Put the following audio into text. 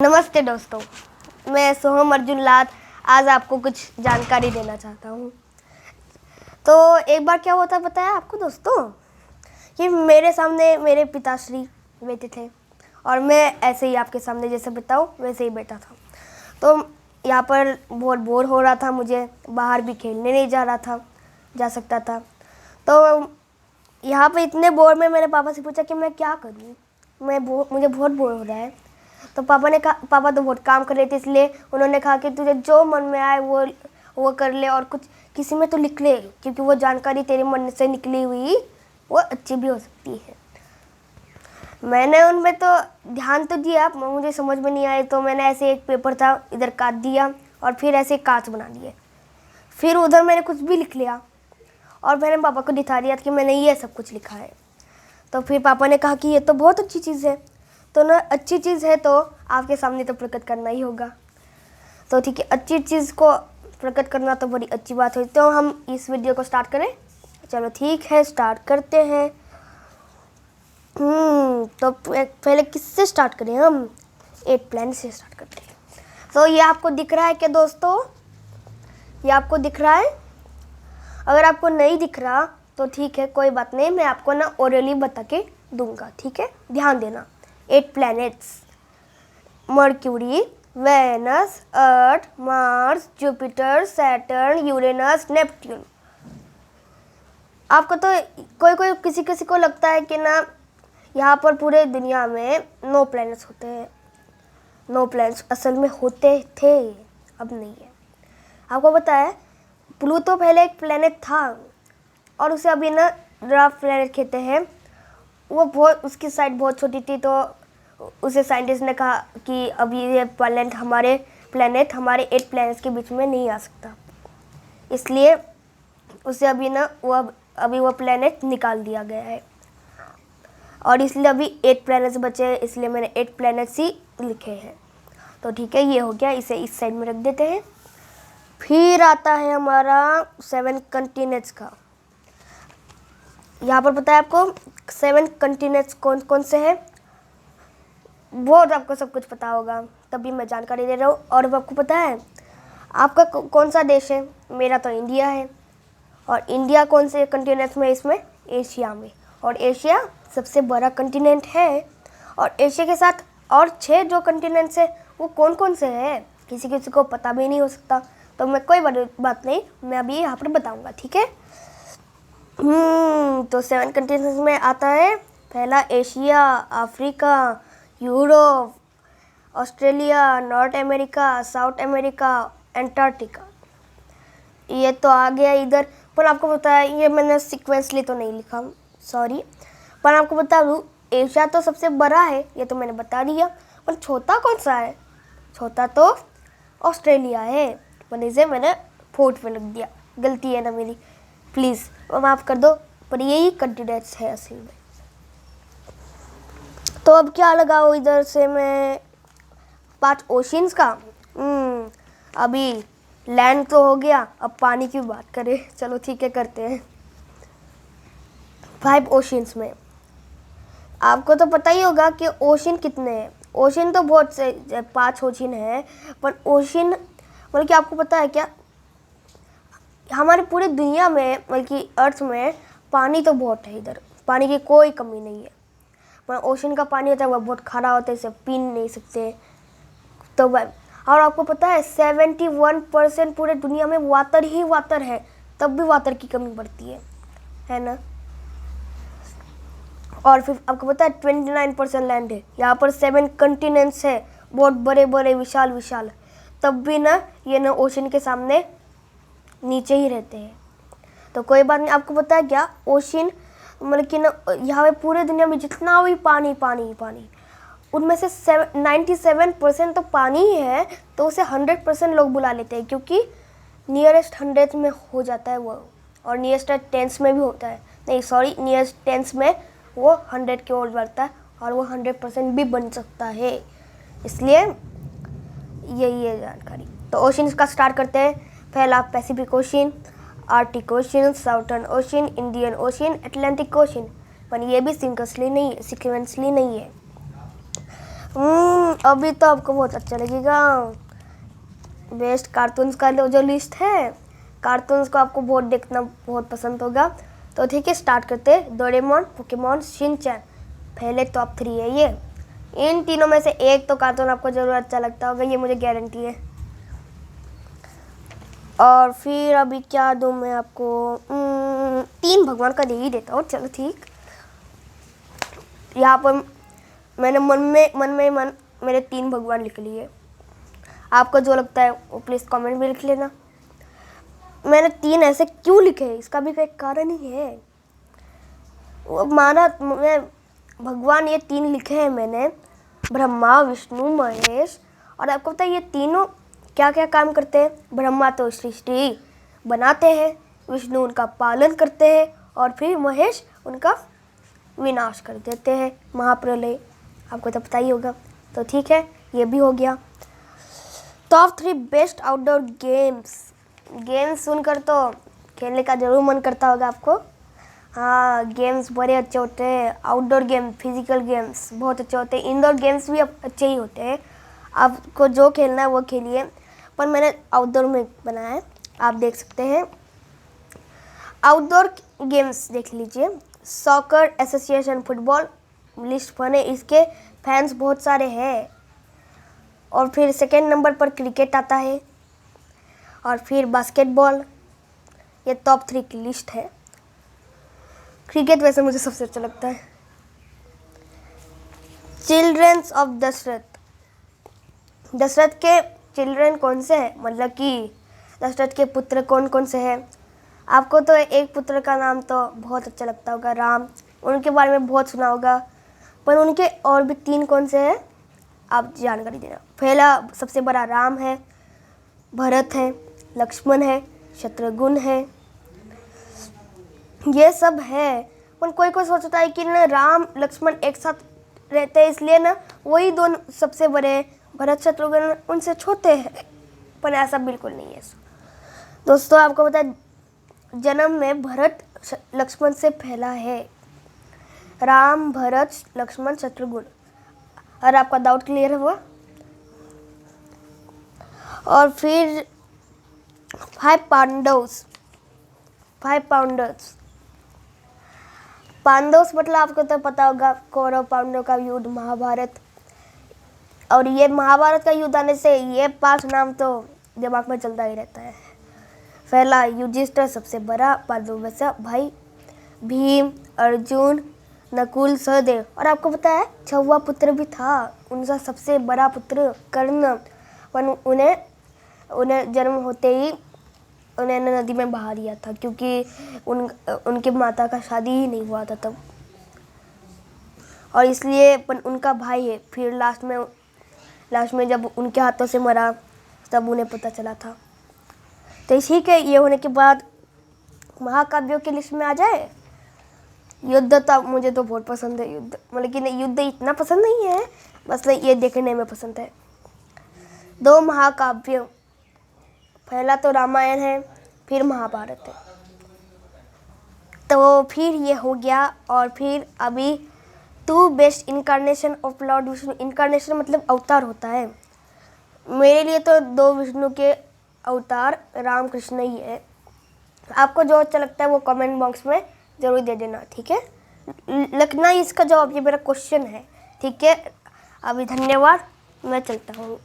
नमस्ते दोस्तों, मैं सोहम अर्जुन लाद आज आपको कुछ जानकारी देना चाहता हूँ। तो एक बार क्या हुआ था पता है आपको दोस्तों, कि मेरे सामने मेरे पिताश्री बैठे थे और मैं ऐसे ही आपके सामने जैसे बताऊँ वैसे ही बैठा था। तो यहाँ पर बहुत बोर हो रहा था, मुझे बाहर भी खेलने नहीं जा सकता था। तो यहाँ पे इतने बोर में मेरे पापा से पूछा कि मैं क्या करूँ, मुझे बहुत बोर हो रहा है। तो पापा ने कहा, पापा तो बहुत काम कर रहे थे इसलिए उन्होंने कहा कि तुझे जो मन में आए वो कर ले और कुछ किसी में तो लिख ले, क्योंकि वो जानकारी तेरे मन से निकली हुई वो अच्छी भी हो सकती है। मैंने उनमें तो ध्यान तो दिया, मुझे समझ में नहीं आए तो मैंने ऐसे एक पेपर था इधर काट दिया और फिर ऐसे कांच बना दिए, फिर उधर मैंने कुछ भी लिख लिया और मैंने पापा को दिखा दिया कि मैंने ये सब कुछ लिखा है। तो फिर पापा ने कहा कि ये तो बहुत अच्छी चीज़ है, तो ना अच्छी चीज़ है तो आपके सामने तो प्रकट करना ही होगा। तो ठीक है, अच्छी चीज़ को प्रकट करना तो बड़ी अच्छी बात है। तो हम इस वीडियो को स्टार्ट करें? चलो ठीक है, स्टार्ट करते हैं। तो पहले किससे स्टार्ट करें? हम एक प्लान से स्टार्ट करते हैं। तो ये आपको दिख रहा है क्या दोस्तों? ये आपको दिख रहा है? अगर आपको नहीं दिख रहा तो ठीक है, कोई बात नहीं, मैं आपको ना ओरली बता के दूंगा, ठीक है? ध्यान देना। 8 planets: Mercury, Venus, Earth, Mars, Jupiter, Saturn, Uranus, Neptune. आपको तो कोई किसी को लगता है कि ना यहाँ पर पूरे दुनिया में 9 प्लैनेट्स होते हैं। 9 प्लैनेट्स असल में होते थे, अब नहीं है। आपको पता है प्लूटो पहले एक प्लैनेट था और उसे अभी ना ड्वार्फ प्लैनेट कहते हैं। वो बहुत, उसकी साइज बहुत छोटी थी, तो उसे साइंटिस्ट ने कहा कि अभी ये प्लैनेट हमारे 8 प्लैनेट्स के बीच में नहीं आ सकता, इसलिए उसे अभी ना वो प्लैनेट निकाल दिया गया है और इसलिए अभी 8 प्लैनेट्स बचे हैं, इसलिए मैंने 8 प्लैनेट्स ही लिखे हैं। तो ठीक है, ये हो गया, इसे इस साइड में रख देते हैं। फिर आता है हमारा 7 कंटिनेंट्स का। यहाँ पर पता है आपको 7 कंटिनेंट्स कौन कौन से हैं? बहुत आपको सब कुछ पता होगा, तभी मैं जानकारी दे रहा हूँ। और आपको पता है आपका कौन सा देश है? मेरा तो इंडिया है। और इंडिया कौन से कंटिनेंट में? इसमें एशिया में। और एशिया सबसे बड़ा कंटिनेंट है। और एशिया के साथ और 6 जो कंटिनेंट्स है वो कौन कौन से हैं किसी को पता भी नहीं हो सकता। तो मैं कोई बात नहीं, मैं अभी यहाँ पर बताऊँगा, ठीक है? तो 7 कंटिनेंट्स में आता है पहला Asia, Africa, Europe, Australia, north America, south America, Antarctica. ये तो आ गया इधर। पर आपको पता है, ये मैंने सीक्वेंसली तो नहीं लिखा, सॉरी, पर आपको बता दूँ एशिया तो सबसे बड़ा है, ये तो मैंने बता दिया। पर छोटा कौन सा है? छोटा तो ऑस्ट्रेलिया है, पर इसे मैंने 4th पे लिख दिया, गलती है ना मेरी, प्लीज़ माफ़ कर दो। पर यही कंटिनेंट्स है असल में। तो अब क्या लगाओ इधर से मैं 5 ओशियंस का। अभी लैंड तो हो गया, अब पानी की बात करें। चलो ठीक है, करते हैं। 5 ओशियंस में आपको तो पता ही होगा कि ओशियन कितने हैं। ओशियन तो बहुत से 5 ओशियन है, पर ओशियन मतलब कि आपको पता है क्या, हमारे पूरे दुनिया में बल्कि अर्थ में पानी तो बहुत है, इधर पानी की कोई कमी नहीं है। पर ओशन का पानी होता है वो बहुत खारा होता है, इसे पी नहीं सकते। तो और आपको पता है 71% पूरे दुनिया में वाटर ही वाटर है, तब भी वाटर की कमी पड़ती है ना? और फिर आपको पता है 29% लैंड है। यहाँ पर 7 कंटिनेंट्स है, बहुत बड़े बड़े विशाल, तब भी ना ये ना ओशन के सामने नीचे ही रहते हैं। तो कोई बात नहीं। आपको पता है क्या, ओशियन मतलब कि ना यहाँ पे पूरे दुनिया में जितना भी पानी उनमें से 97% तो पानी ही है, तो उसे 100% लोग बुला लेते हैं, क्योंकि नियरेस्ट 100 में हो जाता है वो, और नियरेस्ट 10 में भी होता है, नहीं सॉरी, नियरेस्ट 10 में वो 100 की ओर बढ़ता है और वो 100% भी बन सकता है, इसलिए यही है जानकारी। तो ओशियंस का स्टार्ट करते हैं। पहला Pacific ocean, Arctic ocean, southern ocean, Indian ocean, Atlantic ocean. पर ये भी सिक्वेंसली नहीं है। अभी तो आपको बहुत अच्छा लगेगा। बेस्ट कार्टून्स का जो लिस्ट है, कार्टून्स को आपको बहुत देखना बहुत पसंद होगा। तो ठीक है, स्टार्ट करते हैं। डोरेमोन, पोकेमोन, शिनचैन, पहले टॉप 3 है ये। इन तीनों में से एक तो कार्टून आपको जरूर अच्छा लगता होगा, ये मुझे गारंटी है। और फिर अभी क्या दूँ मैं आपको, 3 भगवान का दे ही देता हूँ। चलो ठीक, यहाँ पर मैंने मन मेरे 3 भगवान लिख लिए। आपको जो लगता है वो प्लीज़ कमेंट में लिख लेना। मैंने 3 ऐसे क्यों लिखे, इसका भी कोई कारण ही है। माना मैं भगवान ये 3 लिखे हैं मैंने, ब्रह्मा, विष्णु, महेश। और आपको पता है ये तीनों क्या क्या काम करते हैं। ब्रह्मा तो सृष्टि बनाते हैं, विष्णु उनका पालन करते हैं, और फिर महेश उनका विनाश कर देते हैं, महाप्रलय। आपको तो पता ही होगा। तो ठीक है, ये भी हो गया। टॉप 3 बेस्ट आउटडोर गेम्स सुनकर तो खेलने का जरूर मन करता होगा आपको। हाँ, गेम्स बड़े अच्छे होते हैं। आउटडोर गेम, फिजिकल गेम्स बहुत अच्छे होते हैं। इंडोर गेम्स भी अच्छे ही होते हैं। आपको जो खेलना है वो खेलिए, पर मैंने आउटडोर में बनाया है, आप देख सकते हैं। आउटडोर गेम्स देख लीजिए। सॉकर एसोसिएशन फुटबॉल लिस्ट बने, इसके फैंस बहुत सारे हैं। और फिर सेकेंड नंबर पर क्रिकेट आता है, और फिर बास्केटबॉल। ये टॉप 3 की लिस्ट है। क्रिकेट वैसे मुझे सबसे अच्छा लगता है। चिल्ड्रंस ऑफ दशरथ, दशरथ के चिल्ड्रन कौन से हैं, मतलब कि दशरथ के पुत्र कौन कौन से हैं। आपको तो एक पुत्र का नाम तो बहुत अच्छा लगता होगा, राम। उनके बारे में बहुत सुना होगा, पर उनके और भी 3 कौन से हैं आप जानकारी देना। पहला सबसे बड़ा राम है, भरत है, लक्ष्मण है, शत्रुघ्न है। ये सब है, पर कोई कोई सोचता है कि ना राम लक्ष्मण एक साथ रहते हैं, इसलिए ना वही 2 सबसे बड़े, भरत शत्रुघ्न उनसे छोटे हैं। पर ऐसा बिल्कुल नहीं है दोस्तों। आपको पता है जन्म में भरत लक्ष्मण से पहला है। राम, भरत, लक्ष्मण, शत्रुघ्न। और आपका डाउट क्लियर हुआ। और फिर 5 पांडव्स, 5 पांडव्स मतलब आपको तो पता होगा, कौरव पांडव का युद्ध, महाभारत। और ये महाभारत का युद्ध आने से ये 5 नाम तो दिमाग में चलता ही रहता है। पहला युधिष्ठिर सबसे बड़ा पांडवों में से भाई, भीम, अर्जुन, नकुल, सहदेव। और आपको पता है 6वां पुत्र भी था उनका, सबसे बड़ा पुत्र कर्ण। पर उन्हें जन्म होते ही उन्हें नदी में बहा दिया था, क्योंकि उनके माता का शादी ही नहीं हुआ था तब। और इसलिए उनका भाई है। फिर लास्ट में जब उनके हाथों से मरा तब उन्हें पता चला था। तो ठीक है, ये होने के बाद महाकाव्यों की लिस्ट में आ जाए। युद्ध तो मुझे तो बहुत पसंद है। युद्ध मतलब कि युद्ध इतना पसंद नहीं है, बस ये देखने में पसंद है। 2 महाकाव्य, पहला तो रामायण है, फिर महाभारत है। तो फिर ये हो गया। और फिर अभी 2 best incarnation of Lord Vishnu. Incarnation मतलब अवतार होता है। मेरे लिए तो 2 विष्णु के अवतार राम कृष्ण ही है। आपको जो अच्छा लगता है वो कमेंट बॉक्स में ज़रूर दे देना, ठीक है। लिखना ही इसका जवाब, ये मेरा क्वेश्चन है, ठीक है। अभी धन्यवाद, मैं चलता हूँ।